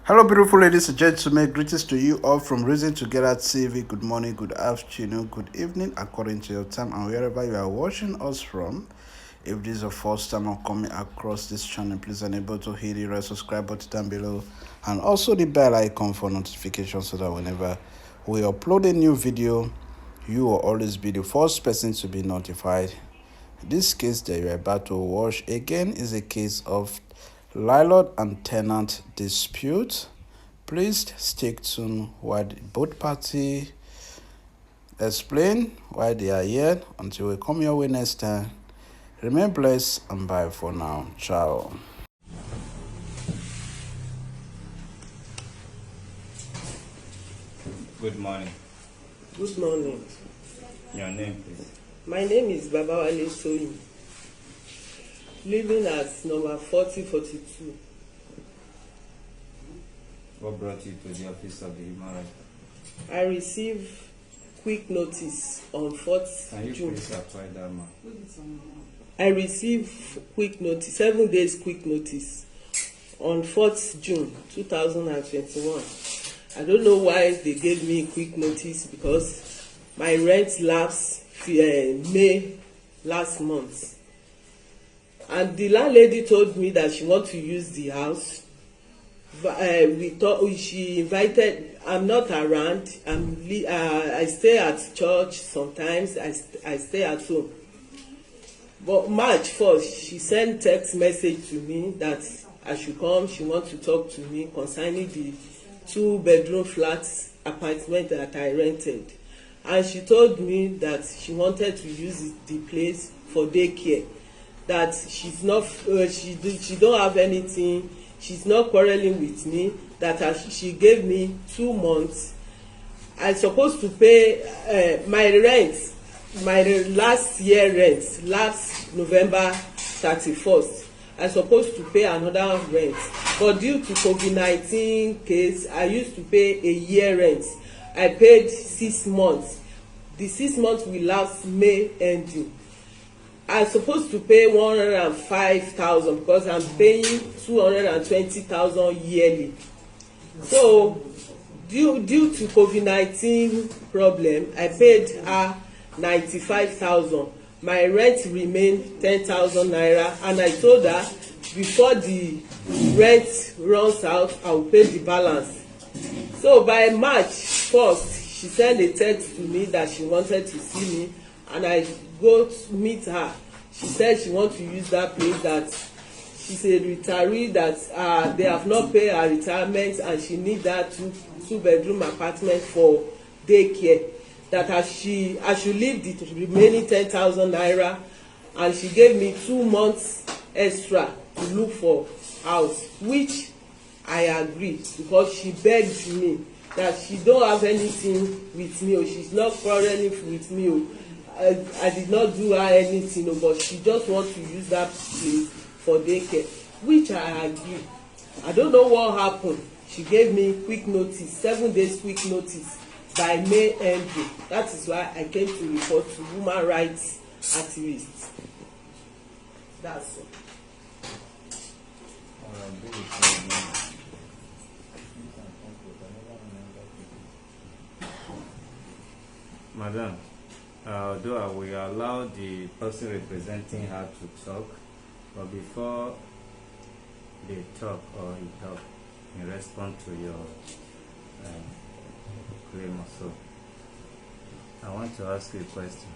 Hello, beautiful ladies and gentlemen. Greetings to you all from Reason Together TV. Good morning, good afternoon, good evening, according to your time and wherever you are watching us from. If this is your first time of coming across this channel, please enable to hit the red subscribe button down below and also the bell icon for notifications so that whenever we upload a new video, you will always be the first person to be notified. This case that you're about to watch again is a case of landlord and tenant dispute. Please stay tuned while both parties explain why they are here. Until we come your way next time, remain blessed and bye for now. Ciao. Good morning. Good morning. Your name, please. My name is Babawale Toyin, living at number 4042. What brought you to the office of the human rights? I received quick notice on 4th Can you June. please apply that man? I received quick notice, 7 days quick notice on 4th June 2021. I don't know why they gave me quick notice because my rent lapsed May last month. And the landlady told me that she wants to use the house. She invited. I'm not around. I stay at church sometimes. I stay at home. But March 1st, she sent text message to me that I should come. She wants to talk to me concerning the 2-bedroom flat apartment that I rented. And she told me that she wanted to use the place for daycare. That she's not, she don't have anything. She's not quarreling with me. That she gave me 2 months. I'm supposed to pay my rent, my last year rent, last November 31st. I'm supposed to pay another rent. But due to COVID-19 case, I used to pay a year rent. I paid 6 months. The 6 months will last May ending. I'm supposed to pay 105,000 because I'm paying 220,000 yearly. So due to COVID-19 problem, I paid her 95,000. My rent remained 10,000 naira, and I told her before the rent runs out, I will pay the balance. So by March 1st, she sent a text to me that she wanted to see me, and I go to meet her. She said she wants to use that place, that she's a retiree, that they have not paid her retirement, and she needs that two-bedroom apartment for daycare. That I should leave the remaining 10,000 naira, and she gave me 2 months extra to look for house, which I agreed because she begged me that she don't have anything with me, or she's not quarreling with me, or I did not do her anything, but she just wants to use that place for daycare, which I agree. I don't know what happened. She gave me quick notice, 7 days quick notice by May ending. That is why I came to report to human rights activists. That's all. Madam, though I will allow the person representing her to talk, but before they talk or he talk in response to your claim also, I want to ask you a question.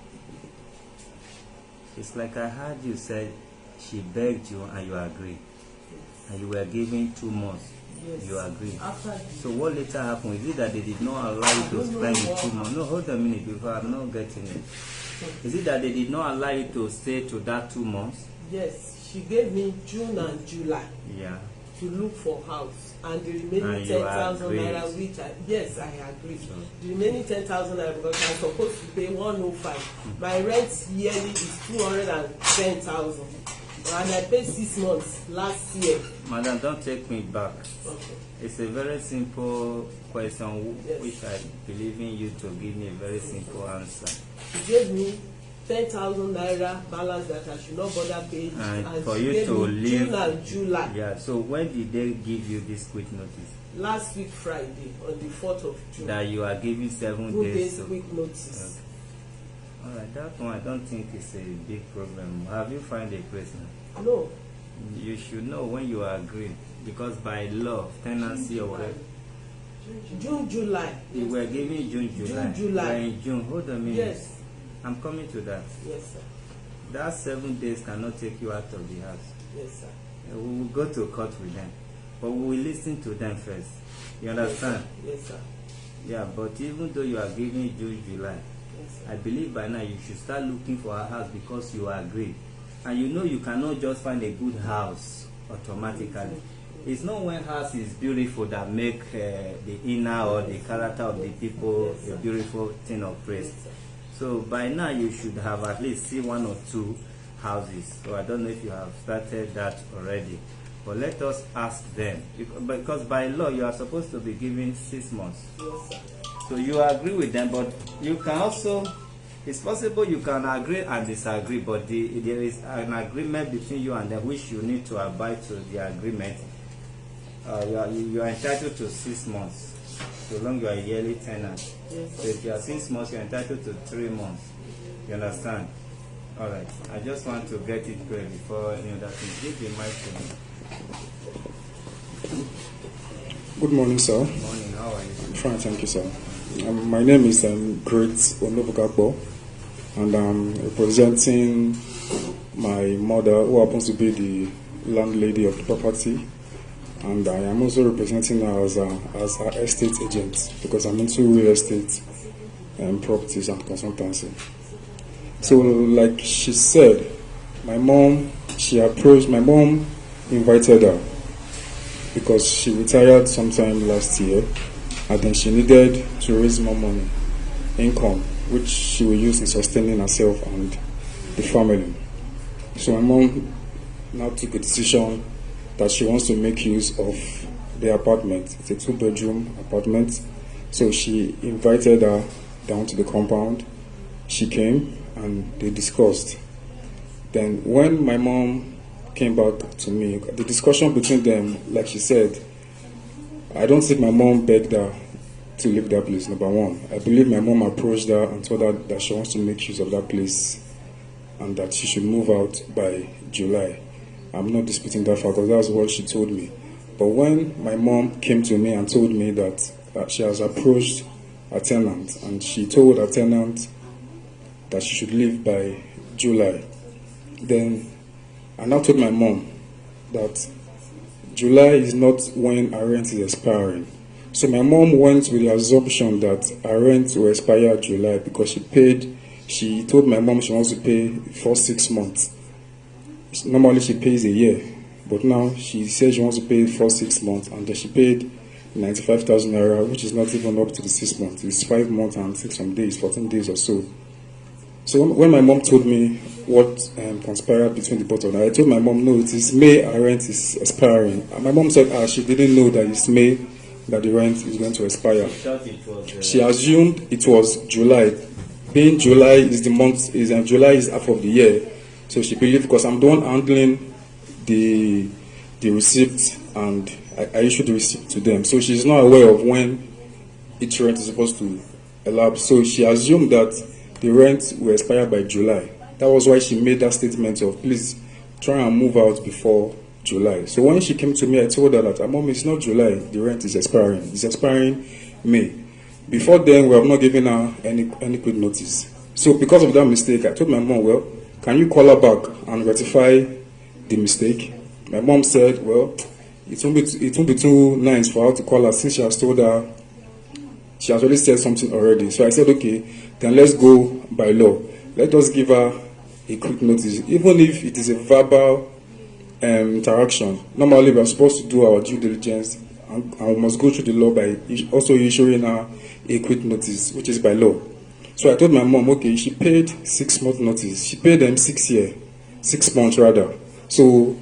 It's like I heard you said she begged you and you agreed, and you were given 2 months. Yes. You agreed. After So what later happened? Is it that they did not allow you to spend the 2 months? No, hold a minute before I'm not getting it. Is it that they did not allow you to stay to that 2 months? Yes, she gave me June and July. Yeah. To look for house, and the remaining 10,000 naira, which yes, I agree. Sure. The remaining 10,000 naira, because I'm supposed to pay 105. My rent yearly is 210,000, and I paid 6 months last year. Madam, don't take me back. Okay. It's a very simple question, Yes. which I believe in you to give me a very simple answer. She gave me 10,000 naira balance that I should not bother paying. And for you to leave June and July. Yeah, so when did they give you this quick notice? Last week Friday, on the 4th of June. That you are giving 7 2 days. days quick notice. Okay. Alright, that one I don't think it's a big problem. Have you found a place now? No. You should know when you agree, because by law, tenancy or whatever. June, July. You were giving June, July. June, July. We're in June. Hold on a minute. Yes. I'm coming to that. Yes, sir. That 7 days cannot take you out of the house. Yes, sir. We will go to court with them, but we will listen to them first. You understand? Yes, sir. Yeah, but even though you are giving June, July, Yes, sir. I believe by now you should start looking for a house because you agree. And you know you cannot just find a good house automatically. It's not when house is beautiful that make the inner or the character of the people a beautiful thing of praise. So by now you should have at least see 1 or 2 houses. So I don't know if you have started that already. But let us ask them. Because by law you are supposed to be given 6 months. Yes, sir. So you agree with them, but you can also, it's possible you can agree and disagree, but there is an agreement between you and them which you need to abide to the agreement. You are entitled to 6 months, so long you are a yearly tenant. Yes, So if you are 6 months, you are entitled to 3 months. You understand? All right. I just want to get it clear before any other thing. Give the mic to me. Good morning, sir. Good morning. How are you? Fine, thank you, sir. My name is Great Onogagamue, and I'm representing my mother, who happens to be the landlady of the property, and I am also representing her as her estate agent because I'm into real estate and properties and consultancy. So, like she said, my mom invited her because she retired sometime last year, and then she needed to raise more money, income, which she will use in sustaining herself and the family. So my mom now took a decision that she wants to make use of the apartment. It's a 2-bedroom apartment. So she invited her down to the compound. She came and they discussed. Then when my mom came back to me, the discussion between them, like she said, I don't think my mom begged her to leave that place, number one. I believe my mom approached her and told her that she wants to make use of that place and that she should move out by July. I'm not disputing that fact because that's what she told me. But when my mom came to me and told me that she has approached a tenant and she told a tenant that she should leave by July, then I now told my mom that July is not when her rent is expiring. So my mom went with the assumption that her rent will expire July because she told my mom she wants to pay for 6 months. Normally she pays a year, but now she says she wants to pay for 6 months, and then she paid 95,000 naira, which is not even up to the 6 months. It's 5 months and 6 some days, 14 days or so. So when my mom told me what conspired between the both of them, I told my mom, no, it is May her rent is expiring. And my mom said she didn't know that it's May that the rent is going to expire. She assumed it was July. Being July is the month, July is half of the year. So she believed, because I'm the one handling the receipt, and I issued the receipt to them. So she's not aware of when each rent is supposed to elapse. So she assumed that the rent will expire by July. That was why she made that statement of, please try and move out before July. So when she came to me, I told her that, Mom, it's not July, the rent is expiring. It's expiring May. Before then, we have not given her any quick notice. So because of that mistake, I told my mom, well, can you call her back and rectify the mistake? My mom said, well, it won't be too nice for her to call her since she has told her, she has already said something already. So I said, okay, then let's go by law. Let us give her a quick notice, even if it is a verbal interaction. Normally, we are supposed to do our due diligence, and we must go through the law by also issuing her a quick notice, which is by law. So I told my mom, okay, she paid 6 months notice. She paid them 6 months rather. So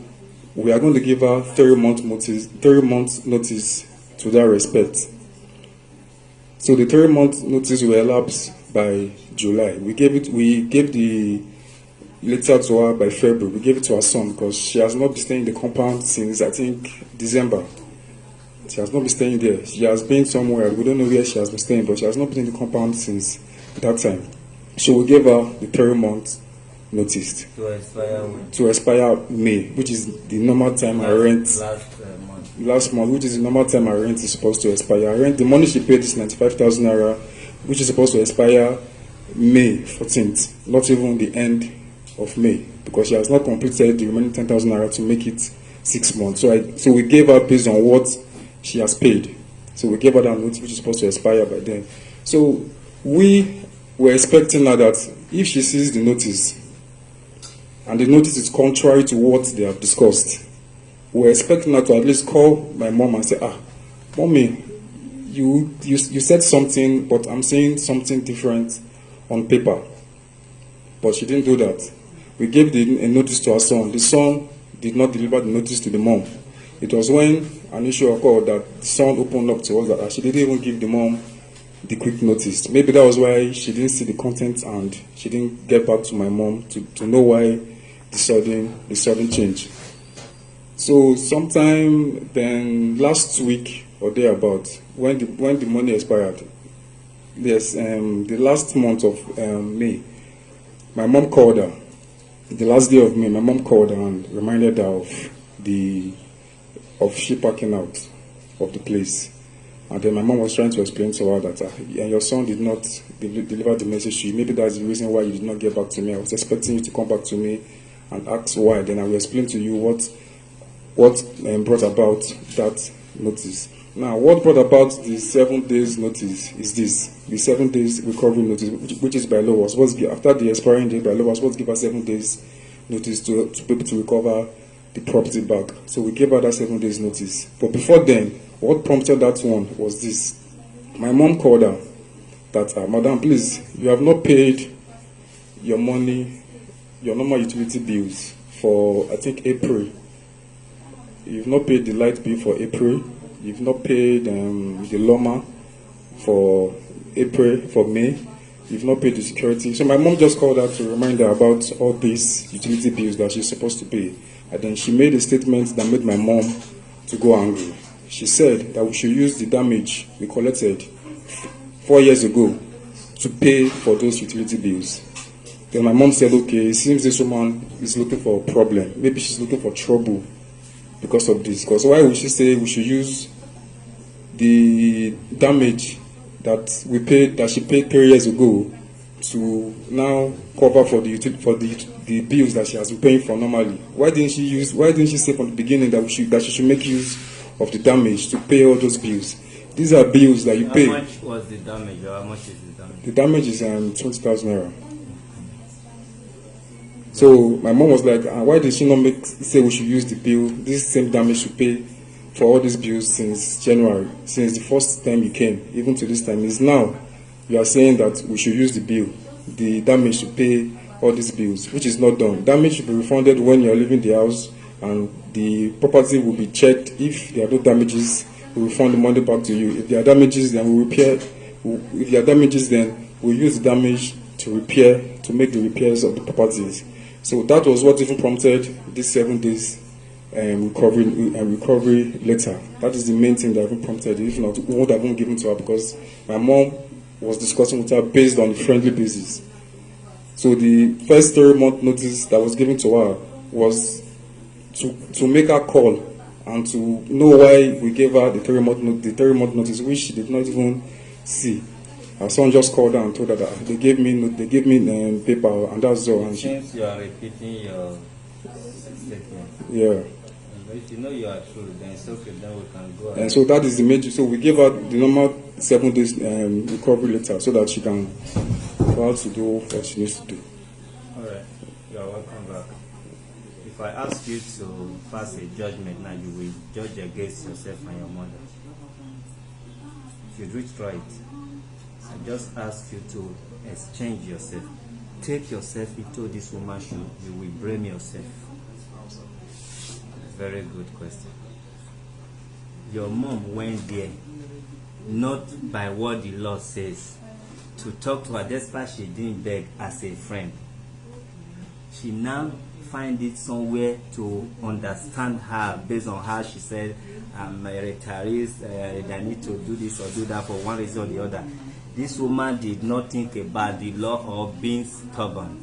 we are going to give her 3 months notice to that respect. So the 3 months notice will elapse by July. We gave the letter to her by February. We gave it to her son because she has not been staying in the compound since, I think, December. She has not been staying there. She has been somewhere. We don't know where she has been staying, but she has not been in the compound since that time. So we gave her the 3-month notice to expire May, which is the normal time her rent. Last month, which is the normal time her rent is supposed to expire. Her rent, the money she paid is 95,000 naira, which is supposed to expire May 14th, not even the end of May, because she has not completed the remaining 10,000 naira to make it 6 months. So we gave her based on what she has paid. So we gave her that notice, which is supposed to expire by then. So we were expecting her that if she sees the notice, and the notice is contrary to what they have discussed, we're expecting her to at least call my mom and say, Mommy, you said something, but I'm saying something different on paper. But she didn't do that. We gave a notice to her son. The son did not deliver the notice to the mom. It was when an issue occurred that the son opened up to us that she didn't even give the mom the quick notice. Maybe that was why she didn't see the content and she didn't get back to my mom to know why the sudden change. So sometime then last week or thereabout, when the money expired, yes, the last month of May, my mom called her. The last day of May, my mom called her and reminded her of she parking out of the place. And then my mom was trying to explain to her that your son did not deliver the message to you. Maybe that's the reason why you did not get back to me. I was expecting you to come back to me and ask why. Then I will explain to you what brought about that notice. Now, what brought about the 7 days notice is this. The 7 days recovery notice, which is by law, was supposed to give, after the expiring date by law, was supposed to give her 7 days notice to be able to recover the property back. So we gave her that 7 days notice. But before then, what prompted that one was this. My mom called her that, Madam, please, you have not paid your money, your normal utility bills for, I think, April. You've not paid the light bill for April. You've not paid the LOMA for April, for May. You've not paid the security. So my mom just called her to remind her about all these utility bills that she's supposed to pay. And then she made a statement that made my mom to go angry. She said that we should use the damage we collected 4 years ago to pay for those utility bills. Then my mom said, okay, it seems this woman is looking for a problem. Maybe she's looking for trouble because of this. Because why would she say we should use the damage that we paid, that she paid 3 years ago, to now cover for the bills that she has been paying for normally? Why didn't she say from the beginning that she should make use of the damage to pay all those bills? These are bills that you pay. How much was the damage, or how much is the damage? The damage is 20,000 naira. So my mom was like, why did she not say we should use the bill, this same damage to pay for all these bills since January, since the first time you came, even to this time? Is now you are saying that we should use the bill, the damage to pay all these bills, which is not done. Damage should be refunded when you are leaving the house, and the property will be checked. If there are no damages, we refund the money back to you. If there are damages, then we repair. If there are damages, then we use the damage to repair, to make the repairs of the properties. So that was what even prompted this 7 days recovery letter. That is the main thing that even prompted it. If not, we would have been given to her, because my mom was discussing with her based on a friendly basis. So the first 3-month notice that was given to her was to make her call and to know why we gave her the 3-month notice, which she did not even see. Her son just called her and told her that they gave me paper, and that's all. And since you are repeating your statement, yeah. If you know you are true, then it's okay. Then we can go. And so that is the major. So we gave her the normal 7 days recovery letter so that she can go out to do what she needs to do. All right, you are welcome back. If I ask you to pass a judgment now, you will judge against yourself and your mother. If you do it right, I just ask you to exchange yourself. Take yourself into this woman's shoe. You will blame yourself. Very good question. Your mom went there not by what the law says, to talk to her despite she didn't beg as a friend. She now find it somewhere to understand her based on how she said, I'm a retiree, I need to do this or do that for one reason or the other. This woman did not think about the law of being stubborn.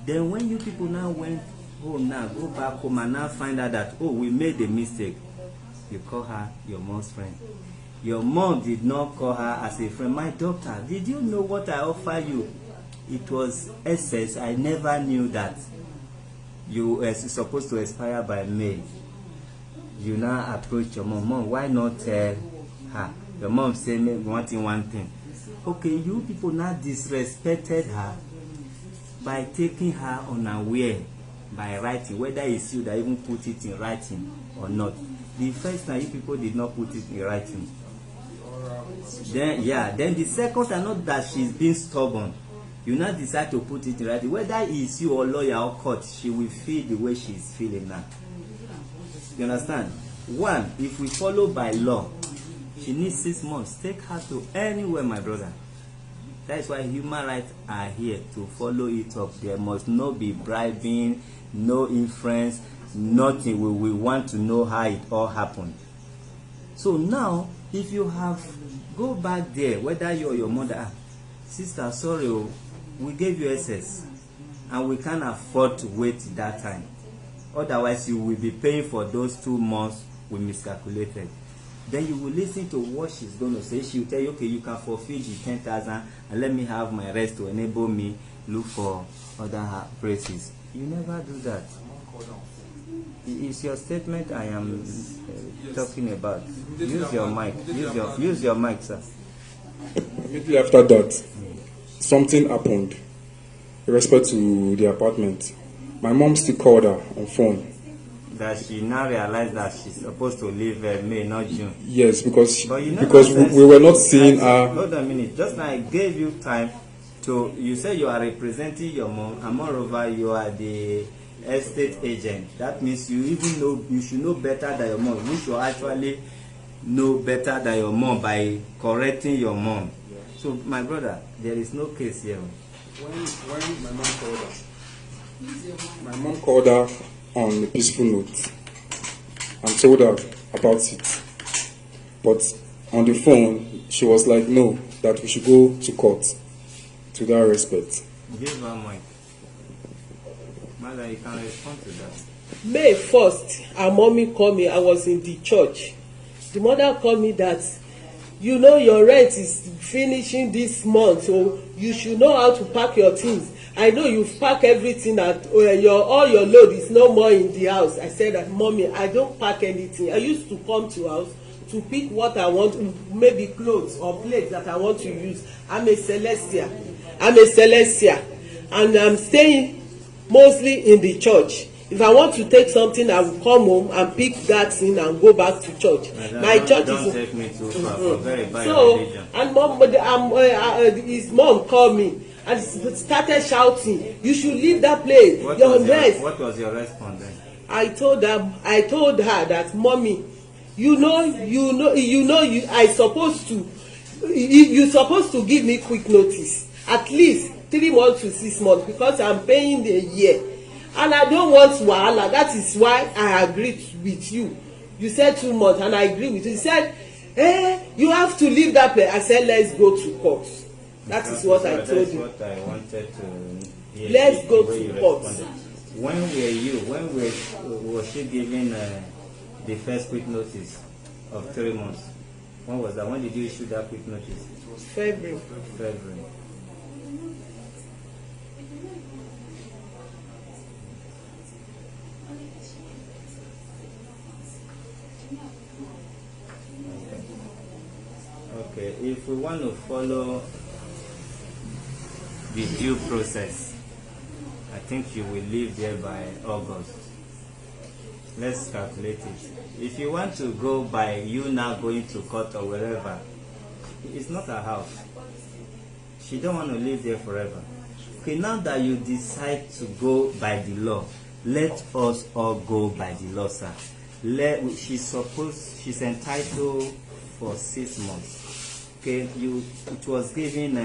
Then when you people now went home, now go back home and now find out that, oh, we made a mistake, you call her your mom's friend. Your mom did not call her as a friend. My daughter, did you know what I offer you? It was excess. I never knew that you were supposed to expire by May. You now approach your mom. Mom, why not tell her? Your mom said one thing. Okay, you people now disrespected her by taking her unaware by writing, whether it's you that even put it in writing or not. The first time you people did not put it in writing. Then the second time, not that she's being stubborn, you now decide to put it in writing. Whether it's you or lawyer or court, she will feel the way she's feeling now. You understand? One, if we follow by law, she needs 6 months. Take her to anywhere, my brother. That is why human rights are here to follow it up. There must not be bribing, no influence, nothing. We want to know how it all happened. So now, if you have, go back there, whether you or your mother, sister, sorry, we gave you excess, and we can't afford to wait that time. Otherwise, you will be paying for those 2 months we miscalculated. Then you will listen to what she's going to say. She will tell you, okay, you can forfeit the 10,000 and let me have my rest to enable me look for other places. You never do that. It's your statement I am talking about. Use your mic. Use your mic, sir. Immediately after that, something happened with respect to the apartment. My mom still called her on phone. That she now realized that she's supposed to leave May, not June. Yes, because we were not seeing her. Hold on a minute. Just now I gave you time to. You say you are representing your mom, and moreover, you are the estate agent. That means you even know, you should know better than your mom. You should actually know better than your mom by correcting your mom. So, my brother, there is no case here. When my mom called her on a peaceful note and told her about it, but on the phone she was like, no, that we should go to court. To that respect, give her mic. Mother, you can respond to that. May 1st, her mommy called me. I was in the church. The mother called me that, you know, your rent is finishing this month, so you should know how to pack your things. I know you've packed everything at all your load is no more in the house. I said that, mommy, I don't pack anything. I used to come to house to pick what I want, maybe clothes or plates that I want to use. I'm a Celestia, and I'm staying mostly in the church. If I want to take something, I will come home and pick that thing and go back to church. My church don't is. Take me too far for very bad So, religion. and mom, his mom called me and started shouting, "You should leave that place. What was your response then? I told her that, mommy, I supposed to. You supposed to give me quick notice, at least 3 months to 6 months, because I'm paying the year. And I don't want wahala. That is why I agreed with you. You said 2 months, and I agree with you. You said, you have to leave that place. I said, let's go to court. That is what I told you. That's what I wanted to hear. Let's go to court. When was she given the first quick notice of 3 months? When was that? When did you issue that quick notice? It was February. Okay, if we want to follow the due process, I think you will leave there by August. Let's calculate it. If you want to go by you now going to court or wherever, it's not a house. She don't want to live there forever. Okay, now that you decide to go by the law, let us all go by the law, sir. She's entitled for 6 months. Okay, it was given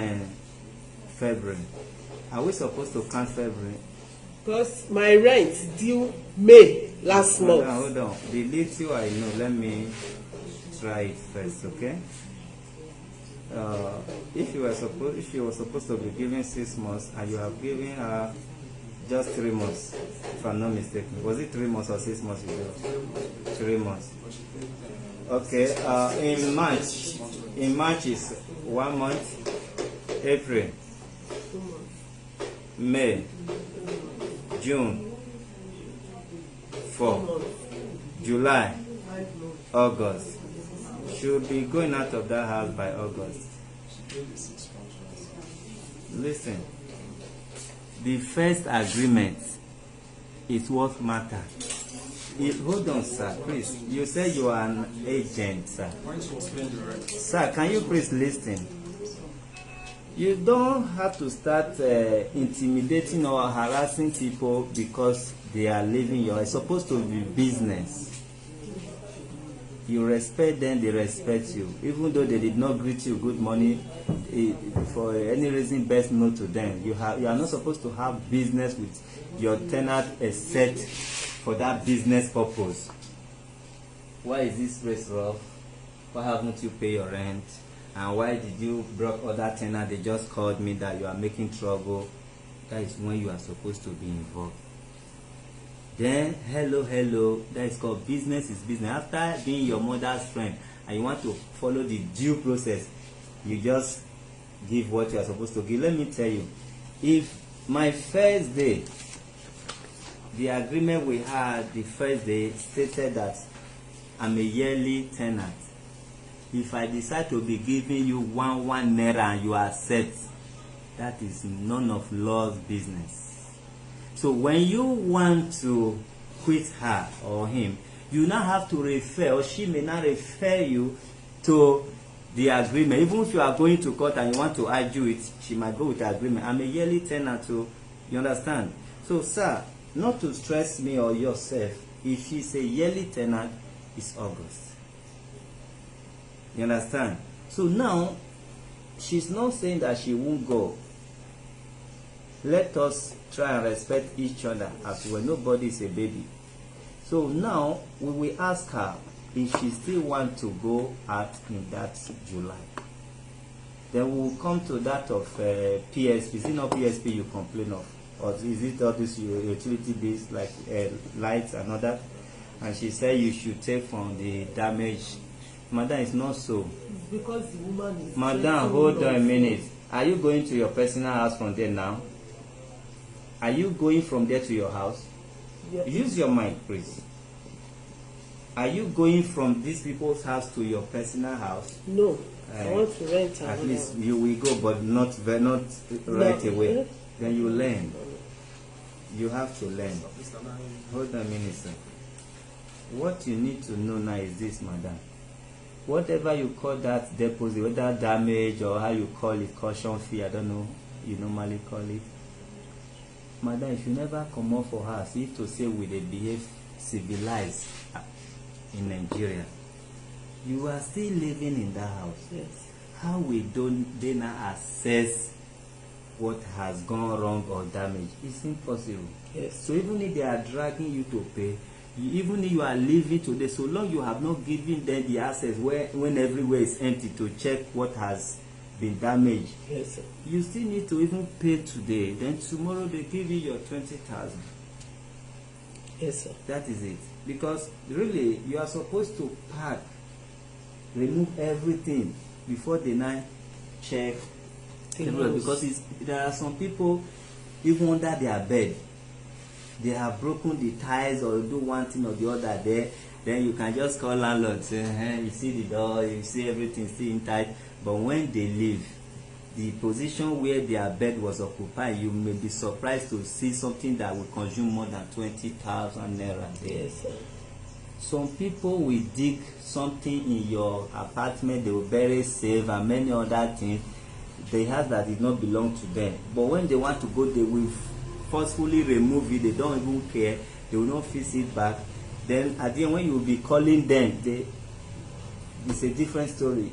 February. Are we supposed to count February? Because my rent due May last month. Hold on. The little I know, let me try it first, okay? If you were supposed to be giving 6 months and you have given her just 3 months, if I'm not mistaken. Was it 3 months or 6 months you gave? 3 months. Okay. In March is 1 month. April, May, June, 4, July, August. Should be going out of that house by August. Listen, the first agreement is what matters. Hold on, sir, please. You say you are an agent, sir. Sir, can you please listen? You don't have to start intimidating or harassing people because they are leaving you. It's supposed to be business. You respect them, they respect you. Even though they did not greet you good morning, for any reason best known to them. You are not supposed to have business with your tenant except for that business purpose. Why is this place rough? Why haven't you paid your rent? And why did you block other tenants? They just called me that you are making trouble. That is when you are supposed to be involved. Then hello, that is called business is business. After being your mother's friend and you want to follow the due process, you just give what you are supposed to give. Let me tell you, if my first day, the agreement we had the first day stated that I'm a yearly tenant. If I decide to be giving you one naira and you accept, that is none of law's business. So when you want to quit her or him, you now have to refer, or she may not refer you to the agreement. Even if you are going to court and you want to argue it, she might go with the agreement. I'm a yearly tenant too. You understand? So, sir, not to stress me or yourself, if she's a yearly tenant, it's August. You understand? So now, she's not saying that she won't go. Let us try and respect each other as well. Nobody is a baby. So now we will ask her if she still wants to go out in that July. Then we will come to that of PSP. Is it not PSP you complain of? Or is it all this utility bills like lights and all that? And she said you should take from the damage. Madam, it's not so. It's because the woman is... Madam, hold on a minute. Are you going to your personal house from there now? Are you going from there to your house? Yes. Use your mind, please. Are you going from these people's house to your personal house? No. I want to rent at least you will go, but not right away. Then you learn. You have to learn. Hold on a minute, sir. What you need to know now is this, madam. Whatever you call that deposit, whether damage or how you call it, caution fee, I don't know, you normally call it. Madam, if you never come up for her, see to say we they behave civilized in Nigeria, you are still living in that house. Yes. How we they not assess what has gone wrong or damaged? It's impossible. Yes. So even if they are dragging you to pay, even if you are leaving today, so long you have not given them the access when everywhere is empty to check what has been damaged, yes, sir, you still need to even pay today. Then tomorrow they give you your 20,000. Yes, sir. That is it. Because really, you are supposed to pack, remove everything before they now check. Because there are some people, even under their bed, they have broken the tiles or do one thing or the other there. Then you can just call landlord, say, hey, you see the door, you see everything still in tight. But when they leave, the position where their bed was occupied, you may be surprised to see something that will consume more than 20,000 naira there. Yes, sir. Some people will dig something in your apartment, they will bury safe and many other things. The house that did not belong to them. But when they want to go, they will forcefully remove it. They don't even care. They will not fix it back. Then at the end, when you will be calling them, it's a different story.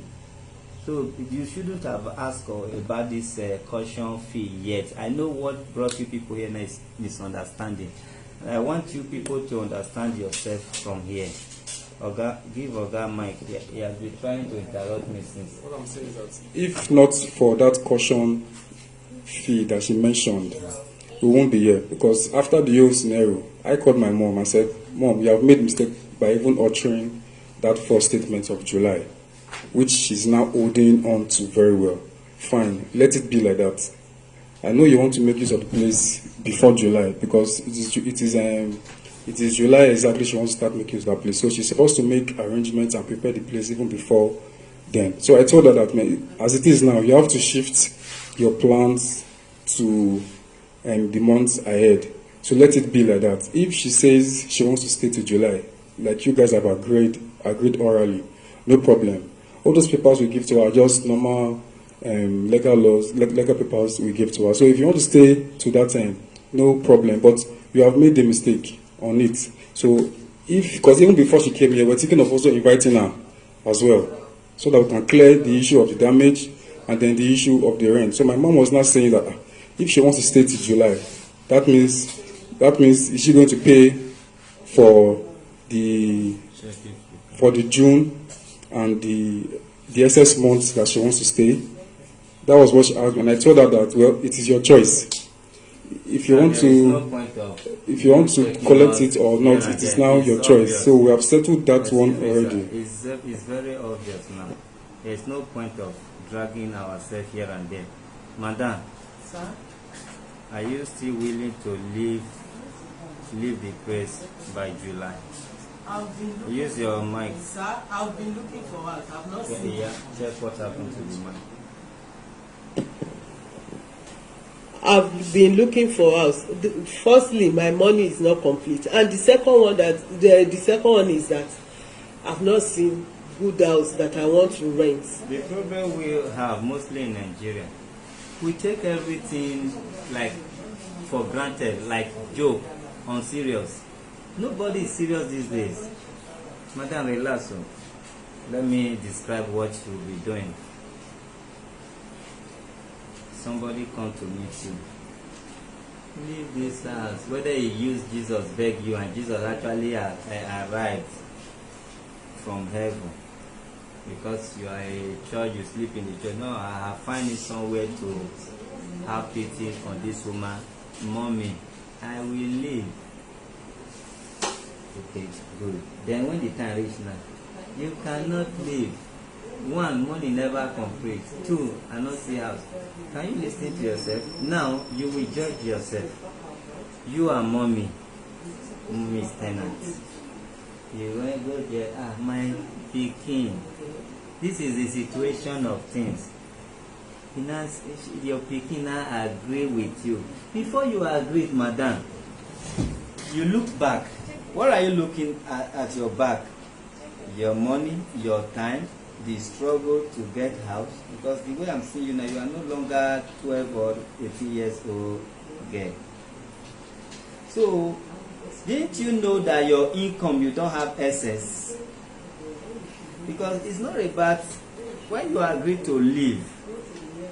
So you shouldn't have asked about this caution fee yet. I know what brought you people here now is misunderstanding. I want you people to understand yourself from here. Oga, give Oga Mike. He has been trying to interrupt me since. What I'm saying is that if not for that caution fee that she mentioned, we won't be here. Because after the whole scenario, I called my mom and said, Mom, you have made a mistake by even uttering that first statement of July, which she's now holding on to very well. Fine, let it be like that. I know you want to make use of the place before July because it is July exactly she wants to start making use of that place. So she's supposed to make arrangements and prepare the place even before then. So I told her that as it is now, you have to shift your plans to the months ahead. So let it be like that. If she says she wants to stay to July, like you guys have agreed orally, no problem. All those papers we give to her are just normal legal papers we give to her. So if you want to stay to that time, no problem. But you have made a mistake on it. So because even before she came here, we're thinking of also inviting her as well, so that we can clear the issue of the damage and then the issue of the rent. So my mom was not saying that if she wants to stay till July, that means is she going to pay for the June and the excess months that she wants to stay? That was what she asked, and I told her that, well, it is your choice. If you want to collect it or not, it is now your choice. So we have settled that one already. It's very obvious now. There's no point of dragging ourselves here and there. Madam, sir, are you still willing to leave the place by July? I've been looking. Use your mic. Sir, I've been looking for us. I've not seen Yeah, check what happened to the mic. I've been looking for us. Firstly, my money is not complete, and the second one is that I've not seen good house that I want to rent. The problem we have mostly in Nigeria, we take everything like for granted, like joke, unserious. Nobody is serious these days. Madam, relax. Let me describe what you'll be doing. Somebody come to meet you. Leave this house. Whether you use Jesus beg you and Jesus actually arrived from heaven because you are a church, you sleep in the church. No, I have find it somewhere to have pity on this woman. Mommy, I will leave. Okay, good. Then when the time reach now, you cannot leave. One, money never complete. Two, I not see house. Can you listen to yourself? Now you will judge yourself. You are mommy, Miss Tenant. You will go there. My pikin. This is the situation of things. Your pikin now agree with you. Before you agree, madam, you look back. What are you looking at your back? Your money, your time, the struggle to get house. Because the way I'm seeing you now, you are no longer 12 or 18 years old girl. So, didn't you know that your income, you don't have excess? Because it's not about when you agree to leave,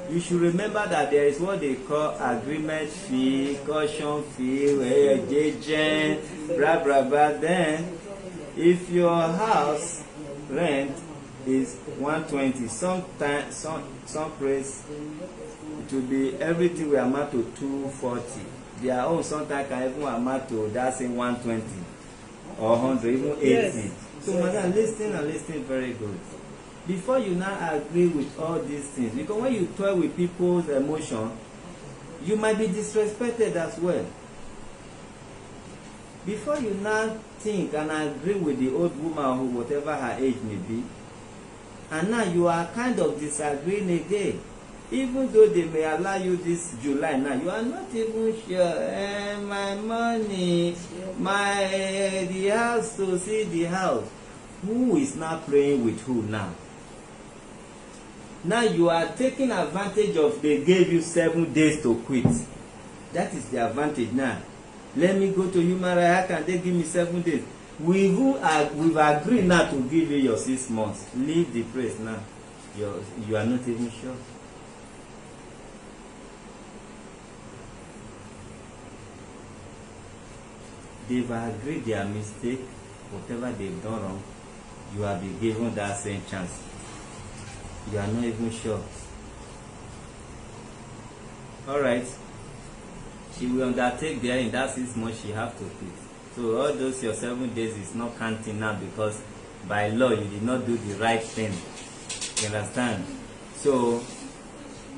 you should remember that there is what they call agreement fee, caution fee, agent, blah blah blah. Then, if your house rent is 120, sometimes some place it will be everything will amount to 240. Their own sometimes can even amount to that same 120 or 100, even 80. Yes. So, madam, listen and listen very good. Before you now agree with all these things, because when you toy with people's emotion, you might be disrespected as well. Before you now think and agree with the old woman who whatever her age may be, and now you are kind of disagreeing again, even though they may allow you this July now, you are not even sure. My money, the house to see the house. Who is now playing with who now? Now you are taking advantage of they gave you 7 days to quit. That is the advantage now. Let me go to human rights. How can they give me 7 days? We've agreed now to give you your 6 months. Leave the place now. you are not even sure. They've agreed their mistake, whatever they've done wrong, you have been given that same chance. You are not even sure. Alright, she will undertake there in that 6 months she have to quit. So all those your 7 days is not counting now, because by law you did not do the right thing. You understand? So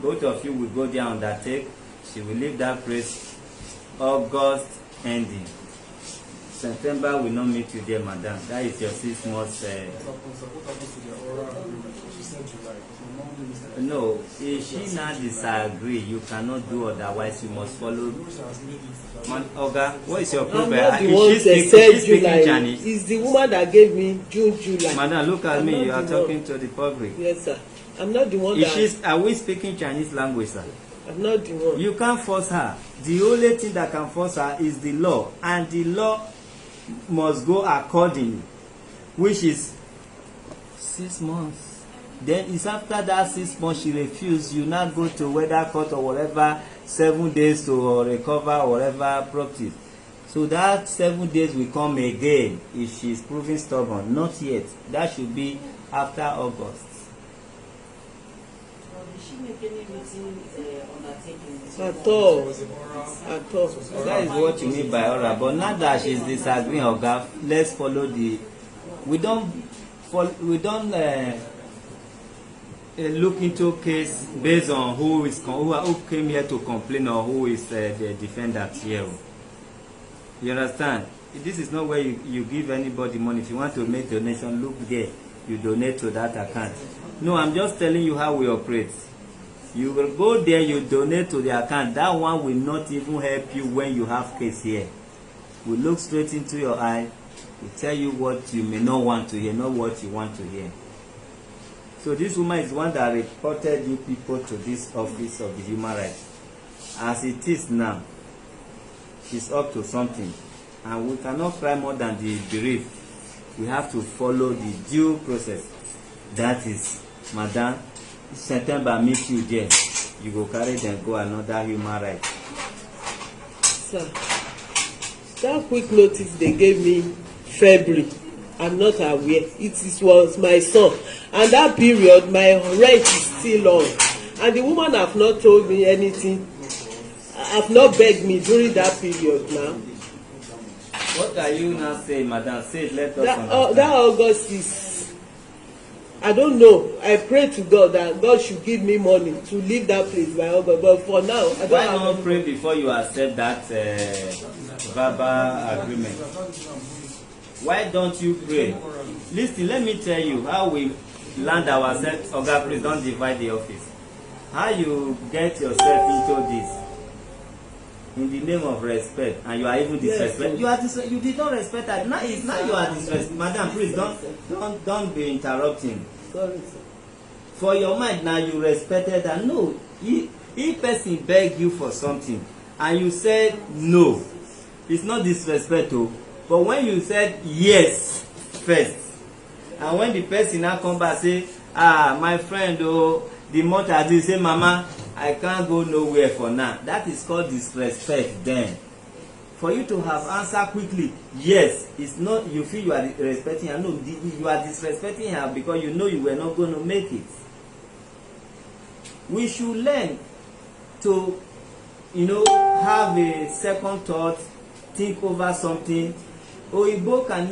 both of you will go there and undertake. She will leave that place August ending. September will not meet you there, madam. That is your 6 months. No, if she now disagree, you cannot do otherwise. You must follow. Oga, what is your problem? I'm not the one that said July. Chinese? It's the woman that gave me June, July. Madam, look at me. You are talking to the public. Yes, sir. I'm not the one Are we speaking Chinese language, sir? I'm not the one. You can't force her. The only thing that can force her is the law, and the law must go accordingly, which is 6 months. Then it's after that 6 months she refuse, you now go to weather court or whatever, 7 days to recover or whatever property. So that 7 days will come again if she's proving stubborn. Not yet. That should be after August. Did she make any meeting undertaking? At all. That is what you mean by order. But now that she's disagreeing, Oga, let's follow the. We don't look into case based on who came here to complain or who is the defendant here. You understand? This is not where you give anybody money. If you want to make donation, look there. You donate to that account. No, I'm just telling you how we operate. You will go there, you donate to the account. That one will not even help you when you have case here. We look straight into your eye. We tell you what you may not want to hear, not what you want to hear. So this woman is one that reported you people to this office of the human rights. As it is now, she's up to something. And we cannot cry more than the bereaved. We have to follow the due process. That is, madam, September meet you there. You go carry them go another human right. Sir, that quick notice they gave me February, I'm not aware. Was my son, and that period my rent is still on, and the woman have not told me anything, have not begged me during that period now. What are you now saying, madam? Say, let us understand. That August is, I don't know. I pray to God that God should give me money to leave that place by August. But for now, I don't. Why not pray before you accept that verbal agreement? Why don't you pray? Listen, let me tell you how we land ourselves. Oga, please don't divide the office. How you get yourself into this in the name of respect, and you are even disrespect. Yes. You did not respect her. Now it's now you are disrespect. Madam, please don't be interrupting. Sorry, sir. For your mind now, you respected her. No, if person beg you for something and you said no, it's not disrespect. But when you said yes first, and when the person now come back say, my friend, the mother has say, mama, I can't go nowhere for now. That is called disrespect then. For you to have answered quickly, yes, it's not, you feel you are respecting her. No, you are disrespecting her because you know you were not going to make it. We should learn to, have a second thought, think over something. Oyibo can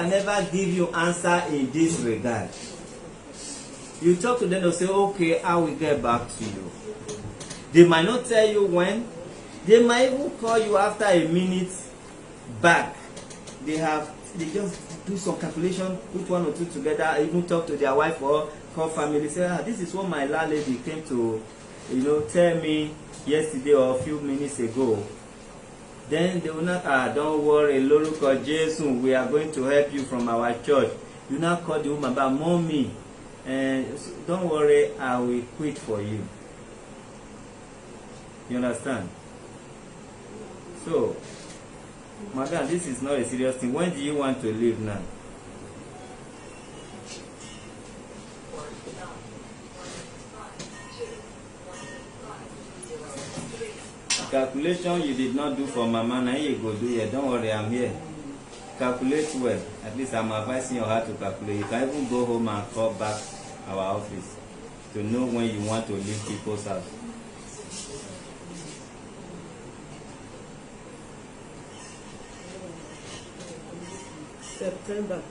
never give you answer in this regard. You talk to them, they'll say, okay, I will get back to you. They might not tell you when. They might even call you after a minute back. They just do some calculation, put one or two together, even talk to their wife or call family, say, this is what my landlady came to, tell me yesterday or a few minutes ago. Then they will not, don't worry, Lórúkọ Jésù, we are going to help you from our church. You now call the woman back, mommy, and don't worry, I will quit for you. You understand? So, madam, this is not a serious thing. When do you want to leave now? Calculation you did not do for mama, now you go do here. Don't worry, I'm here. Calculate well. At least I'm advising you how to calculate. You can even go home and call back our office to know when you want to leave people's house. September.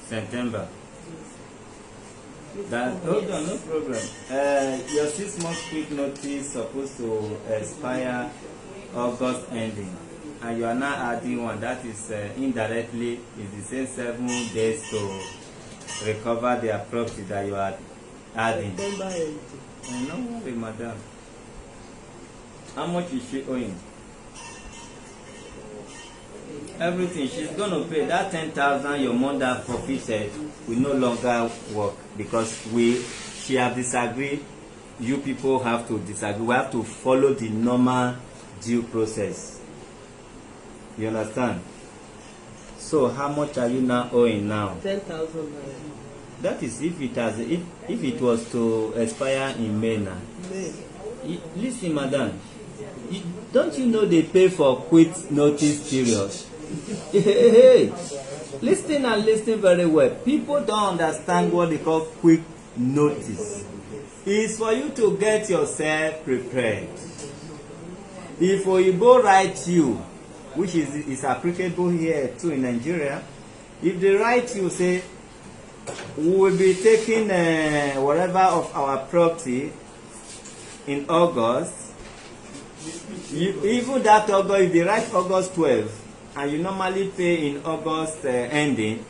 September. That, hold on, no problem. Your 6 months quick notice supposed to expire August ending, and you are now adding one. That is indirectly is the same 7 days to recover their property that you are adding. September ending. No worry, madam. How much is she owing? Everything she's gonna pay. That 10,000 your mother forfeited will no longer work because she have disagreed. You people have to disagree. We have to follow the normal due process. You understand? So how much are you now owing now? 10,000. That is if it was to expire in May now. May. Listen, madam. Don't you know they pay for quit notice period? Hey, listen and listen very well. People don't understand what they call quick notice. It's for you to get yourself prepared. If Oyibo write you, which is applicable here too in Nigeria, if they write you say, we will be taking whatever of our property in August, even that August, if they write August 12, and you normally pay in August ending,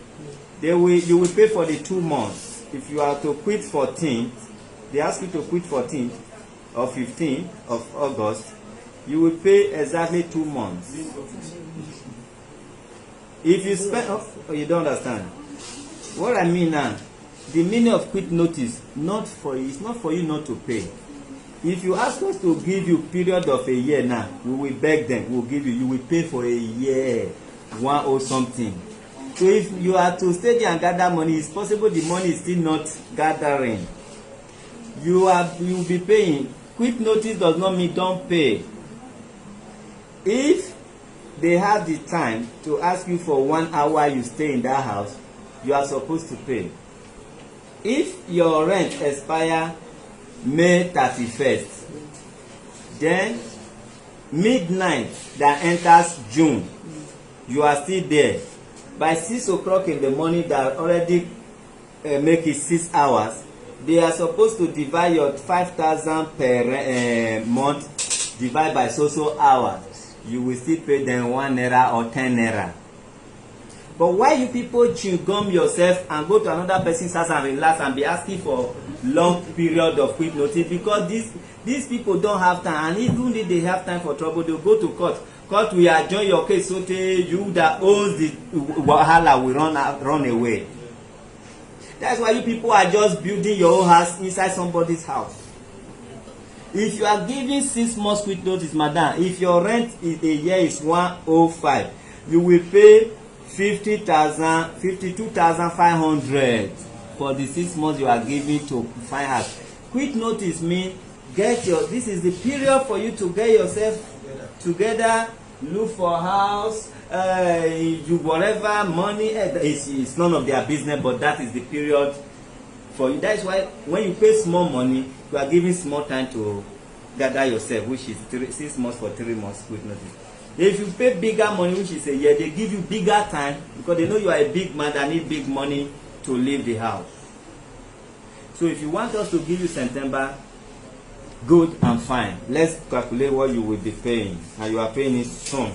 you will pay for the 2 months. If you are to quit 14th, they ask you to quit 14th or 15th of August, you will pay exactly 2 months. If you spend, oh, you don't understand. What I mean now, the meaning of quit notice, it's not for you not to pay. If you ask us to give you period of a year now, we will beg them, we will give you, you will pay for a year, 1 or something. So if you are to stay there and gather money, it's possible the money is still not gathering. You will be paying. Quick notice does not mean don't pay. If they have the time to ask you for 1 hour you stay in that house, you are supposed to pay. If your rent expire May 31st, then midnight that enters June, you are still there. By 6 o'clock in the morning that already make it 6 hours, they are supposed to divide your 5,000 per month, divide by so hours. You will still pay them 1 naira or 10 naira. But why you people chew gum yourself and go to another person's house and relax and be asking for long period of quick notice? Because these people don't have time, and even if they have time for trouble, they'll go to court. Court will adjourn your case so you that owes the wahala will run away. That's why you people are just building your own house inside somebody's house. If you are giving 6 months quick notice, madam, if your rent a year is 105, you will pay 52,500 for the 6 months you are giving to find house. Quick notice means this is the period for you to get yourself together, look for house, you whatever money. It's none of their business, but that is the period for you. That is why when you pay small money, you are giving small time to gather yourself, which is 6 months for 3 months quick notice. If you pay bigger money, which is a year, they give you bigger time because they know you are a big man that need big money to leave the house. So if you want us to give you September, good and fine. Let's calculate what you will be paying, and you are paying it soon.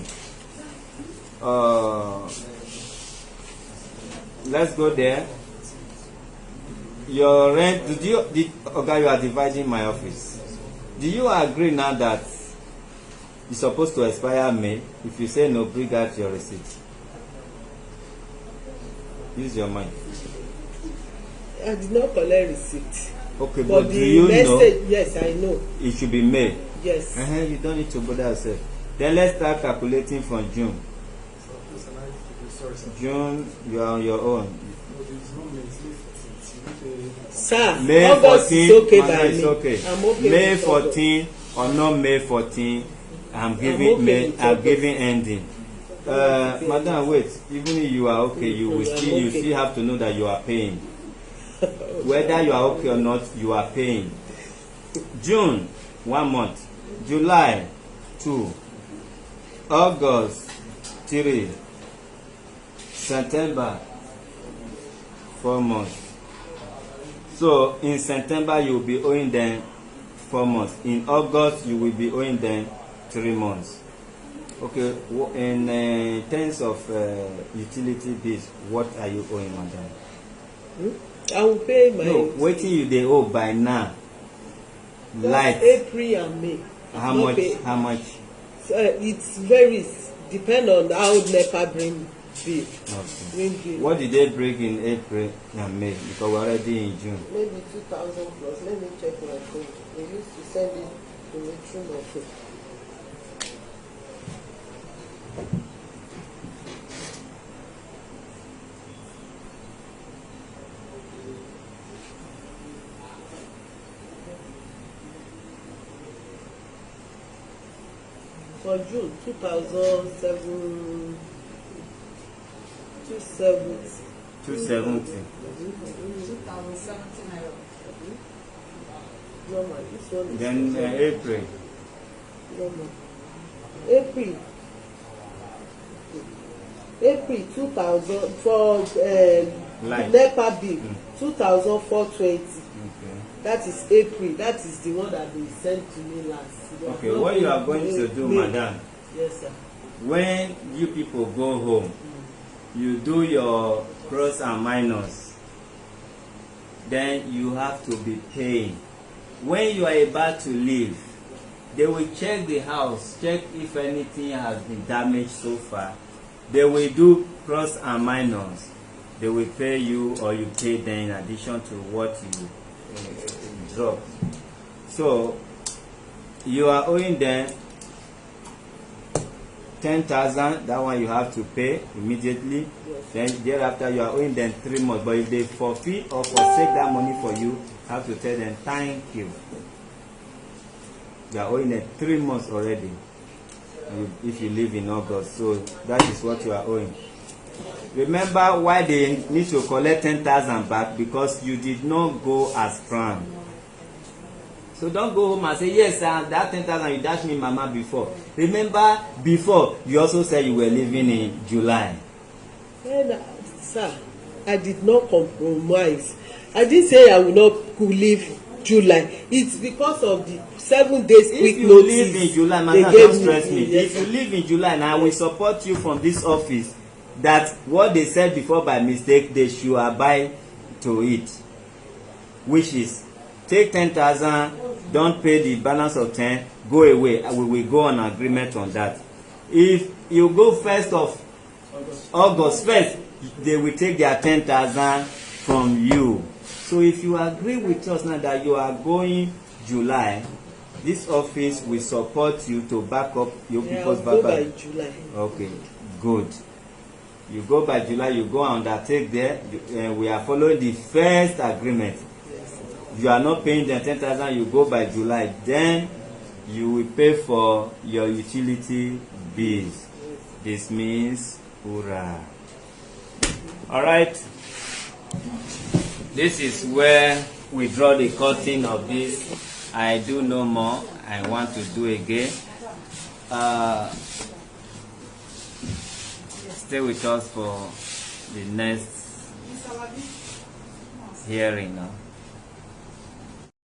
Let's go there. Your rent, okay, you are dividing my office. Do you agree now that it's supposed to expire May? If you say no, bring out your receipt. Use your mind. I did not collect receipt. Okay, but do you message, know? yes, I know. It should be May. Yes. You don't need to bother yourself. Then let's start calculating from June. June, you are on your own. Sir, May August 14, is okay by Madam, me. it's okay. I'm okay May with 14 or not May 14, I'm giving okay with I'm August. giving ending. Madam, wait. Even if you are okay, you okay. still have to know that you are paying. Whether you are okay or not, you are paying. June, 1 month. July, 2. August, 3. September, 4 months. So in September you will be owing them 4 months. In August you will be owing them 3 months. Okay. In terms of utility bills, what are you owing, madam? I will pay my. No, wetin you dey owe by now? Light. April and May. How Not much? pay. How much? It varies, depend on how NEPA bring bill. Okay. Bring bill. What did they bring in April and May? Because we're already in June. Maybe 2,000 plus. Let me check my phone. They used to send it to me through my phone. For June 2007, 270. 270. 2017 naira. No man, this one is. Then April. No man. April 2000 for Light. NEPA bill 2,420. Okay. That is April. That is the one that they sent to me last. Okay, what you are going to do, madam? Yes, sir. When you people go home, you do your plus and minus. Then you have to be paying. When you are about to leave, they will check the house, check if anything has been damaged so far. They will do plus and minus. They will pay you, or you pay them in addition to what you drop. So you are owing them 10,000. That one you have to pay immediately. Yes. Then thereafter you are owing them 3 months. But if they forfeit or forsake that money for you, have to tell them thank you. You are owing them 3 months already. If you live in August, so that is what you are owing. Remember why they need to collect 10,000 back, because you did not go as planned. So don't go home and say, yes, sir, that 10,000 you dashed me mama before. Remember, before you also said you were leaving in July. And, sir, I did not compromise. I didn't say I will not leave July. It's because of the 7 days quick If you notice. leave in July, madam, don't stress me. If you leave in July, now I will support you from this office that what they said before by mistake, they should abide to it. Which is, take 10,000, don't pay the balance of 10, go away. We will go on agreement on that. If you go 1st of August, first, they will take their 10,000 from you. So if you agree with us now that you are going July, this office will support you to back up your people's I'll go baba. by July. Okay, good. You go by July, you go and undertake there. We are following the first agreement. Yes. You are not paying them 10,000, you go by July. Then you will pay for your utility bills. This means hurrah. Alright. This is where we draw the curtain of this. I do no more. I want to do again. Stay with us for the next hearing now.